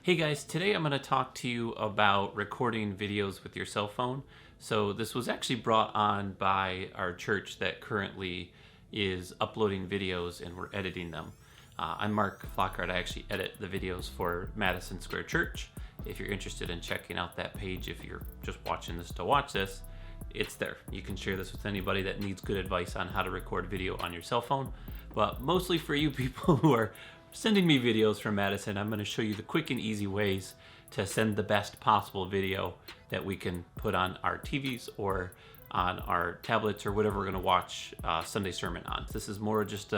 Hey guys, today I'm going to talk to you about recording videos with your cell phone. So this was actually brought on by our church that currently is uploading videos and we're editing them. I'm Mark Flockhart. I actually edit the videos for Madison Square Church. If you're interested in checking out that page, if you're just watching this to watch this, it's there. You can share this with anybody that needs good advice on how to record video on your cell phone. But mostly for you people who are sending me videos from Madison, I'm going to show you the quick and easy ways to send the best possible video that we can put on our TVs or on our tablets or whatever we're going to watch Sunday sermon on. This is more just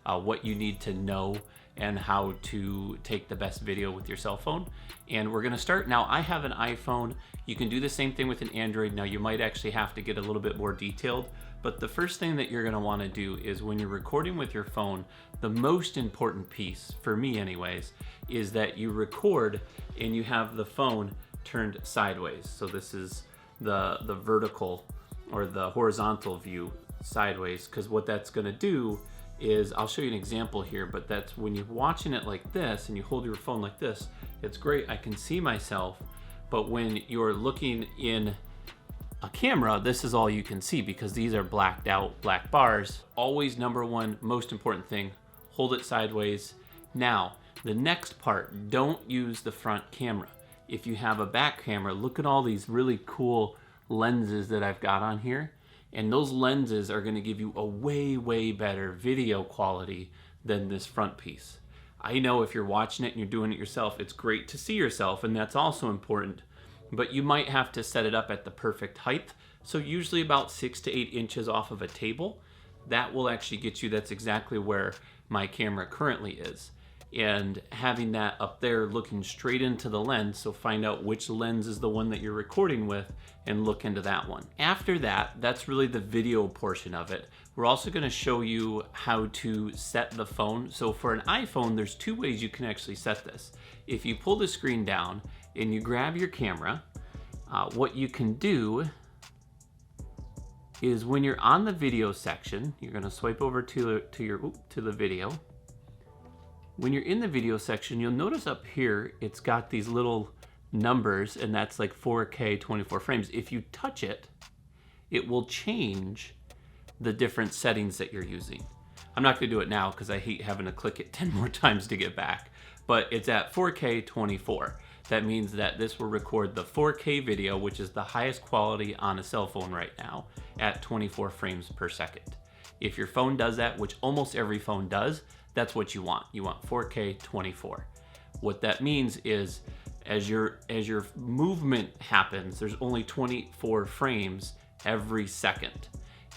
what you need to know and how to take the best video with your cell phone. And we're going to start now. I have an iPhone. You can do the same thing with an Android. Now you might actually have to get a little bit more detailed, but the first thing that you're going to want to do is when you're recording with your phone, the most important piece, for me anyways, is that you record and you have the phone turned sideways. So this is the vertical or the horizontal view sideways, because what that's going to do is, I'll show you an example here, but that's when you're watching it like this and you hold your phone like this, it's great, I can see myself, but when you're looking in a camera, this is all you can see because these are blacked out black bars. Always number one, most important thing, hold it sideways. Now, the next part, don't use the front camera. If you have a back camera, look at all these really cool lenses that I've got on here. And those lenses are going to give you a way better video quality than this front piece. I know if you're watching it and you're doing it yourself, it's great to see yourself, and that's also important. But you might have to set it up at the perfect height. So usually about 6 to 8 inches off of a table. That will actually get you, that's exactly where my camera currently is. And having that up there looking straight into the lens, so find out which lens is the one that you're recording with and look into that one. After that, that's really the video portion of it. We're also going to show you how to set the phone. So for an iPhone, there's two ways you can actually set this. If you pull the screen down and you grab your camera, what you can do is when you're on the video section, you're going to swipe over to the video. When you're in the video section, you'll notice up here, it's got these little numbers, and that's like 4K 24 frames. If you touch it, it will change the different settings that you're using. I'm not gonna do it now because I hate having to click it 10 more times to get back, but it's at 4K 24. That means that this will record the 4K video, which is the highest quality on a cell phone right now, at 24 frames per second. If your phone does that, which almost every phone does, that's what you want. You want 4K 24. What that means is as your movement happens, there's only 24 frames every second.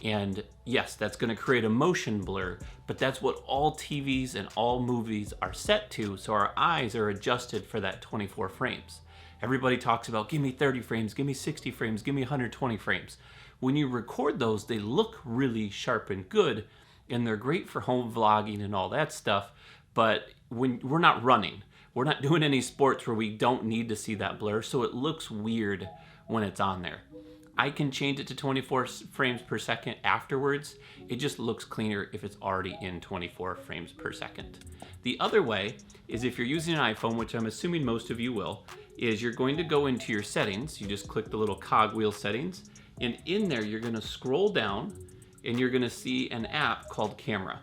And yes, that's going to create a motion blur, but that's what all TVs and all movies are set to, so our eyes are adjusted for that 24 frames. Everybody talks about, give me 30 frames, give me 60 frames, give me 120 frames. When you record those, they look really sharp and good, and they're great for home vlogging and all that stuff, but when we're not running, we're not doing any sports where we don't need to see that blur, so it looks weird when it's on there. I can change it to 24 frames per second afterwards. It just looks cleaner if it's already in 24 frames per second. The other way is if you're using an iPhone, which I'm assuming most of you will, is you're going to go into your settings. You just click the little cogwheel settings, and in there you're going to scroll down and you're going to see an app called Camera.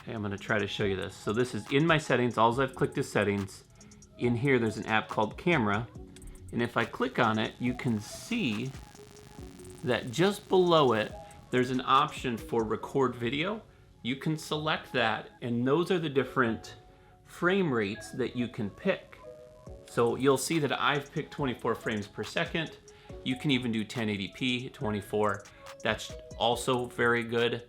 Okay, I'm going to try to show you this. So this is in my settings. All I've clicked is settings. In here there's an app called Camera. And if I click on it, you can see that just below it, there's an option for record video. You can select that, and those are the different frame rates that you can pick. So you'll see that I've picked 24 frames per second. You can even do 1080p 24. That's also very good.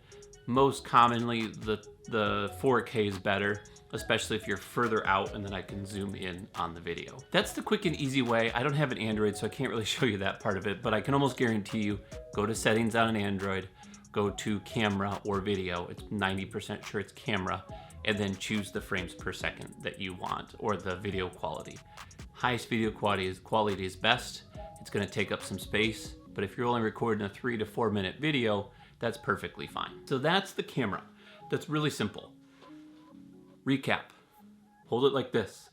Most commonly, the 4K is better, especially if you're further out, and then I can zoom in on the video. That's the quick and easy way. I don't have an Android, so I can't really show you that part of it, but I can almost guarantee you, go to settings on an Android, go to camera or video, it's 90% sure it's camera, and then choose the frames per second that you want, or the video quality. Highest video quality is best. It's gonna take up some space, but if you're only recording a 3 to 4 minute video, that's perfectly fine. So that's the camera. That's really simple. Recap. Hold it like this.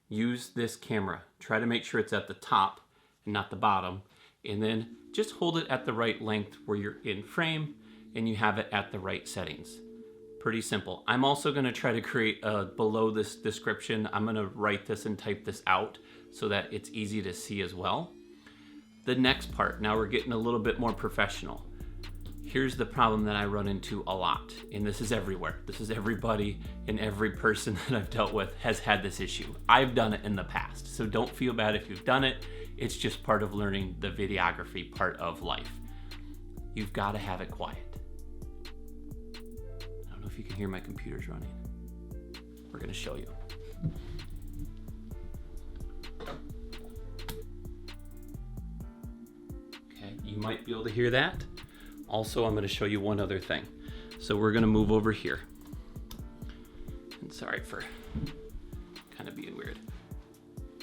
use this camera. Try to make sure it's at the top and not the bottom. And then just hold it at the right length where you're in frame and you have it at the right settings. Pretty simple. I'm also gonna try to create below this description, I'm gonna write this and type this out so that it's easy to see as well. The next part, now we're getting a little bit more professional. Here's the problem that I run into a lot, and this is everywhere. This is everybody and every person that I've dealt with has had this issue. I've done it in the past, so don't feel bad if you've done it. It's just part of learning the videography part of life. You've got to have it quiet. I don't know if you can hear my computer's running. We're gonna show you. Okay, you might be able to hear that. Also, I'm going to show you one other thing. So we're going to move over here. And sorry for kind of being weird.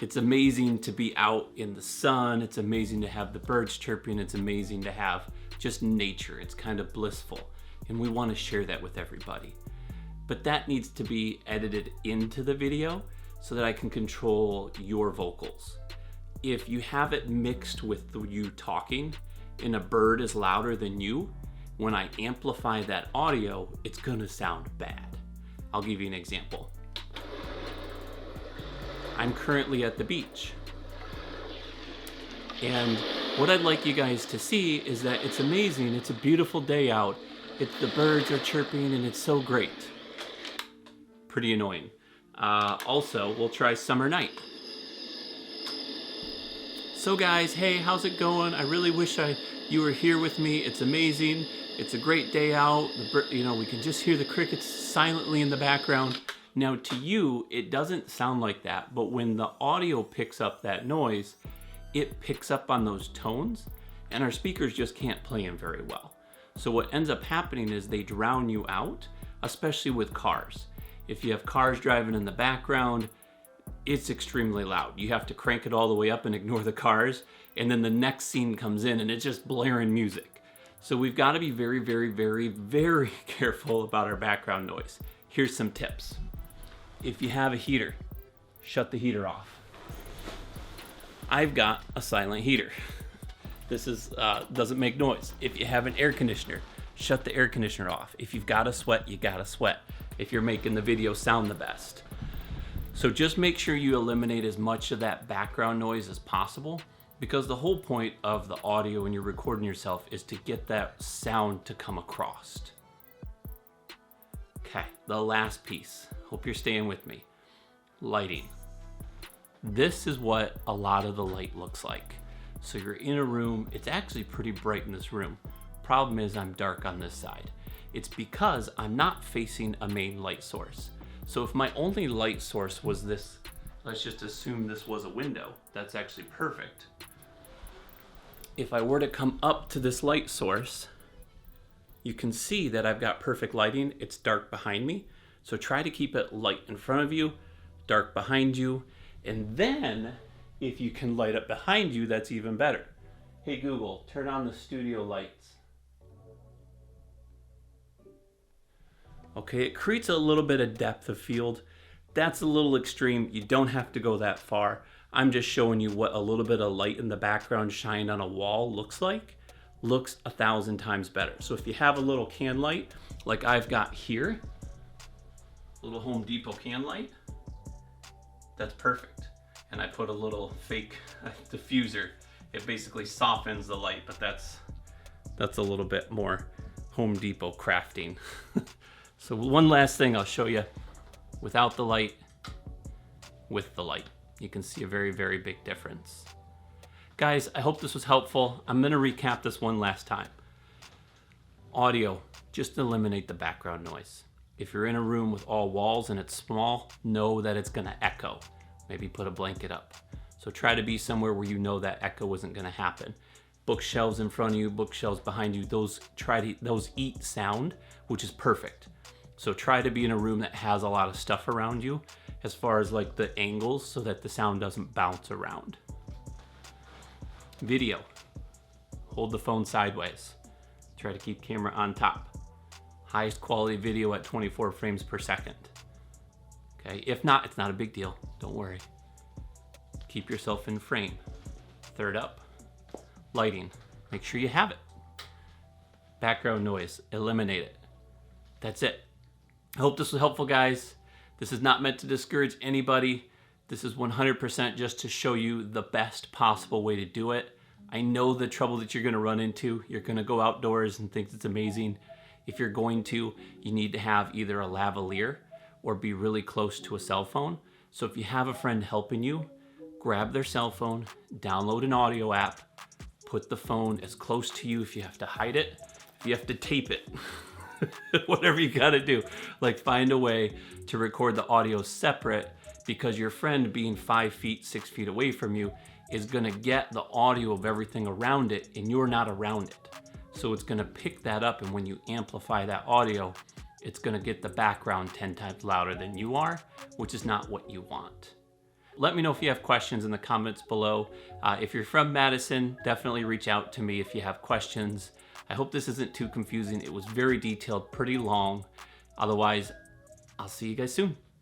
It's amazing to be out in the sun. It's amazing to have the birds chirping. It's amazing to have just nature. It's kind of blissful. And we want to share that with everybody. But that needs to be edited into the video so that I can control your vocals. If you have it mixed with you talking, and a bird is louder than you, when I amplify that audio, it's gonna sound bad. I'll give you an example. I'm currently at the beach. And what I'd like you guys to see is that it's amazing, it's a beautiful day out, the birds are chirping and it's so great. Pretty annoying. Also, we'll try summer night. So guys, hey, how's it going? I really wish you were here with me. It's amazing. It's a great day out. We can just hear the crickets silently in the background. Now to you, it doesn't sound like that, but when the audio picks up that noise, it picks up on those tones and our speakers just can't play them very well. So what ends up happening is they drown you out, especially with cars. If you have cars driving in the background, it's extremely loud. You have to crank it all the way up and ignore the cars, and then the next scene comes in and it's just blaring music. So we've got to be very, very, very, very careful about our background noise. Here's some tips. If you have a heater, shut the heater off. I've got a silent heater. This doesn't make noise. If you have an air conditioner, shut the air conditioner off. If you've got to sweat, you got to sweat. If you're making the video sound the best. So just make sure you eliminate as much of that background noise as possible, because the whole point of the audio when you're recording yourself is to get that sound to come across. Okay, the last piece. Hope you're staying with me. Lighting. This is what a lot of the light looks like. So you're in a room, it's actually pretty bright in this room. Problem is I'm dark on this side. It's because I'm not facing a main light source. So if my only light source was this, let's just assume this was a window, that's actually perfect. If I were to come up to this light source, you can see that I've got perfect lighting. It's dark behind me. So try to keep it light in front of you, dark behind you, and then if you can light up behind you, that's even better. Hey Google, turn on the studio lights. Okay, it creates a little bit of depth of field. That's a little extreme. You don't have to go that far. I'm just showing you what a little bit of light in the background shined on a wall looks like. Looks 1,000 times better. So if you have a little can light, like I've got here, a little Home Depot can light, that's perfect. And I put a little fake diffuser. It basically softens the light, but that's a little bit more Home Depot crafting. So one last thing I'll show you, without the light, with the light. You can see a very, very big difference. Guys, I hope this was helpful. I'm gonna recap this one last time. Audio, just eliminate the background noise. If you're in a room with all walls and it's small, know that it's gonna echo. Maybe put a blanket up. So try to be somewhere where you know that echo isn't gonna happen. Bookshelves in front of you, bookshelves behind you, those eat sound, which is perfect. So try to be in a room that has a lot of stuff around you as far as like the angles so that the sound doesn't bounce around. Video, hold the phone sideways. Try to keep camera on top. Highest quality video at 24 frames per second. Okay, if not, it's not a big deal, don't worry. keep yourself in frame. Third up, lighting. Make sure you have it. Background noise, eliminate it. That's it. I hope this was helpful, guys. This is not meant to discourage anybody. This is 100% just to show you the best possible way to do it. I know the trouble that you're gonna run into. You're gonna go outdoors and think it's amazing. If you're going to, you need to have either a lavalier or be really close to a cell phone. So if you have a friend helping you, grab their cell phone, download an audio app, put the phone as close to you if you have to hide it, if you have to tape it, whatever you gotta do. Like find a way to record the audio separate, because your friend being 5 feet, 6 feet away from you is gonna get the audio of everything around it and you're not around it. So it's gonna pick that up, and when you amplify that audio, it's gonna get the background 10 times louder than you are, which is not what you want. Let me know if you have questions in the comments below. If you're from Madison, definitely reach out to me if you have questions. I hope this isn't too confusing. It was very detailed, pretty long. Otherwise, I'll see you guys soon.